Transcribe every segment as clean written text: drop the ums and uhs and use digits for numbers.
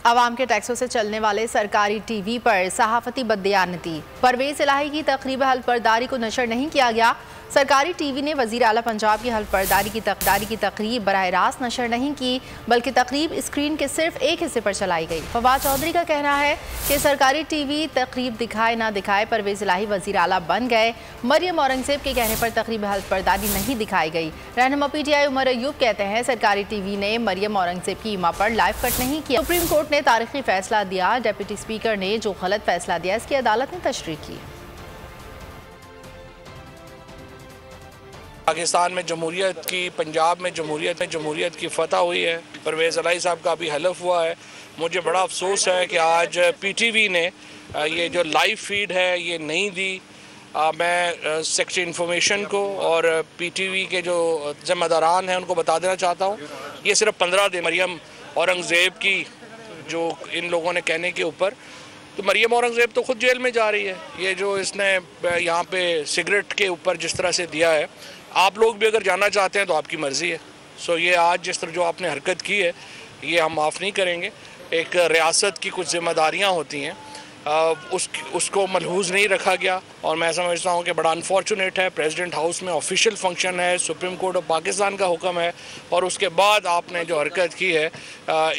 अवाम के टैक्सों से चलने वाले सरकारी टीवी पर सहाफती बददियानती। परवेज इलाही की तकरीब हल्फबरदारी को नशर नहीं किया गया। सरकारी टीवी ने वज़ीर आला पंजाब की हल्फबरदारी की तकरीब बराह रास्त नशर नहीं की, बल्कि तकरीब स्क्रीन के सिर्फ एक हिस्से पर चलाई गई। फवाद चौधरी का कहना है कि सरकारी टीवी तकरीब दिखाए ना दिखाए परवेज इलाही वज़ीर आला बन गए। मरियम औरंगजेब के कहने पर तकरीब हल्फबरदारी नहीं दिखाई गई। रहनुमा PTI उमर अयूब कहते हैं सरकारी टीवी ने मरियम औरंगजेब की इमा पर लाइव कट नहीं किया। सुप्रीम कोर्ट ने तारीखी फैसला दिया। डिप्टी स्पीकर ने जो गलत फैसला दिया इसकी अदालत ने तशरीह की। पाकिस्तान में जमहूरियत की, पंजाब में जमहूरियत की फतह हुई है। परवेज़ इलाही साहब का अभी हलफ हुआ है। मुझे बड़ा अफसोस है कि आज PTV ने ये जो लाइव फीड है ये नहीं दी। मैं सेक्रेटरी इंफॉर्मेशन को और PTV के जो ज़िम्मेदारान हैं उनको बता देना चाहता हूँ, ये सिर्फ 15 दिन मरियम औरंगज़ेब की जो इन लोगों ने कहने के ऊपर, तो मरियम औरंगज़ेब तो खुद जेल में जा रही है। ये जो इसने यहाँ पे सिगरेट के ऊपर जिस तरह से दिया है, आप लोग भी अगर जाना चाहते हैं तो आपकी मर्ज़ी है। सो ये आज जिस तरह जो आपने हरकत की है ये हम माफ़ नहीं करेंगे। एक रियासत की कुछ जिम्मेदारियाँ होती हैं, उसको मलहूज़ नहीं रखा गया और मैं समझता हूँ कि बड़ा अनफॉर्चुनेट है। प्रेसिडेंट हाउस में ऑफिशियल फंक्शन है, सुप्रीम कोर्ट ऑफ पाकिस्तान का हुक्म है और उसके बाद आपने जो हरकत की है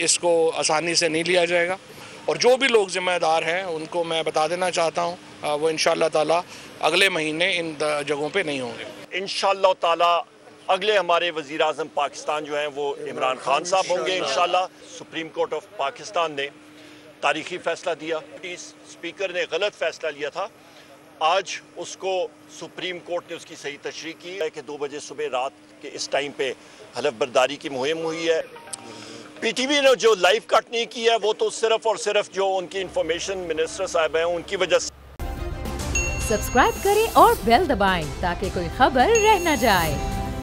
इसको आसानी से नहीं लिया जाएगा। और जो भी लोग ज़िम्मेदार हैं उनको मैं बता देना चाहता हूँ वो इंशाअल्लाह ताला अगले महीने इन जगहों पे नहीं होंगे। इंशाअल्लाह ताला अगले हमारे वज़ीर आज़म पाकिस्तान जो हैं वो इमरान खान साहब होंगे इंशाअल्लाह। सुप्रीम कोर्ट ऑफ पाकिस्तान ने तारीखी फ़ैसला दिया। स्पीकर ने गलत फ़ैसला लिया था, आज उसको सुप्रीम कोर्ट ने उसकी सही तशरीह की है कि 2 बजे सुबह रात के इस टाइम पे हलफ बर्दारी की मुहिम हुई है। PTV ने जो लाइव कट नहीं किया है वो तो सिर्फ और सिर्फ जो उनकी इंफॉर्मेशन मिनिस्टर साहब हैं उनकी वजह से। सब्सक्राइब करें और बेल दबाएं ताकि कोई खबर रह न जाए।